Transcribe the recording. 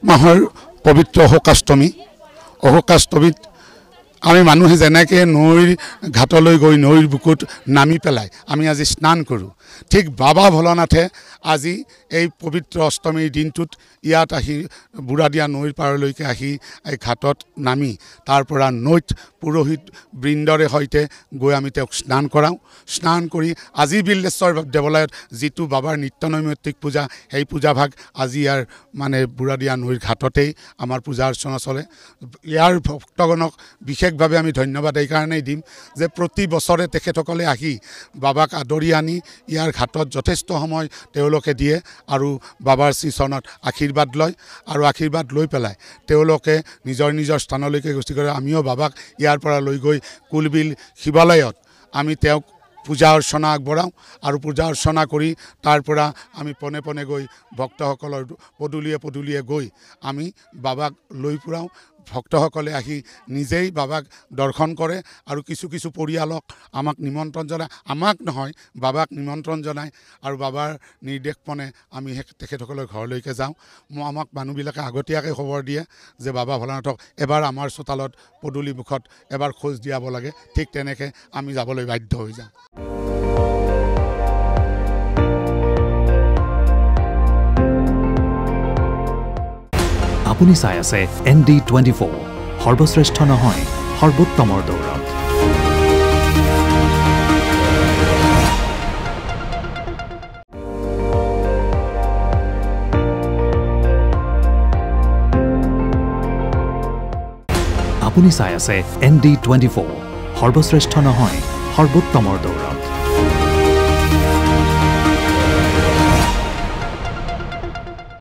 মাহৰ পবিত্ৰ অশোকাষ্টমীত আমি মানুহে যেনেকৈ নৈৰ ঘাটলৈ গৈ নৈৰ বুকুত নামি পেলাই আমি আজি স্নান কৰোঁ ঠিক বাবা ভোলানাথে আজি এই পবিত্ৰ অষ্টমীৰ দিনটোত ইয়াত আহি বুঢ়াদিয়া নৈৰ পাৰলৈকে আহি এই ঘাটত নামি তাৰ পৰা নৈত পুৰোহিত বৃন্দৰে সৈতে গৈ আমি তেওঁক স্নান কৰাওঁ স্নান কৰি আজি বিল্লেশ্বৰ দেৱালয়ত যিটো বাবাৰ নিত্য নৈমিত্তিক পূজা সেই পূজাভাগ আজি ইয়াৰ মানে বুঢ়াদিয়া নৈৰ ঘাটতেই আমাৰ পূজা অৰ্চনা চলে ইয়াৰ ভক্তগণক বিশেষভাৱে আমি ধন্যবাদ এই কাৰণেই দিম যে প্ৰতি বছৰে তেখেতসকলে আহি বাবাক আদৰি আনি ইয়াৰ ঘাটত যথেষ্ট সময় তেওঁলোকে দিয়ে আৰু বাবাৰ শ্ৰীচৰণত আশীৰ্বাদ লয় আৰু আশীৰ্বাদ লৈ পেলাই তেওঁলোকে নিজৰ নিজৰ স্থানলৈকে গুচি কৰে আমিও বাবাক ইয়াৰ পৰা লৈ গৈ কুলবিল শিৱালয়ত আমি তেওঁক পূজা অৰ্চনা আগবঢ়াওঁ আৰু পূজা অৰ্চনা কৰি তাৰ পৰা আমি পনে পনে গৈ ভক্তসকলৰ পদূলিয়ে গৈ আমি বাবাক লৈ ফুৰাওঁ ভক্তসকলে আহি নিজেই বাবাক দৰ্শন কৰে আৰু কিছু পৰিয়ালক আমাক নিমন্ত্ৰণ জনায় আমাক নহয় বাবাক নিমন্ত্ৰণ জনায় আৰু বাবাৰ নিৰ্দেশপনে আমি তেখেতসকলৰ ঘৰলৈকে যাওঁ আমাক মানুহবিলাকে আগতীয়াকৈ খবৰ দিয়ে যে বাবা ভোলানাথক এবাৰ আমাৰ চোতালত পদূলি মুখত এবাৰ খোজ দিয়াব লাগে ঠিক তেনেকৈ আমি যাবলৈ বাধ্য হৈ যাওঁ আপুনি চাই আছে ND24 সৰ্বশ্ৰেষ্ঠ নহয় সৰ্বোত্তমৰ দৌৰত আপুনি চাই আছে ND24 সৰ্বশ্ৰেষ্ঠ নহয় সৰ্বোত্তমৰ দৌৰত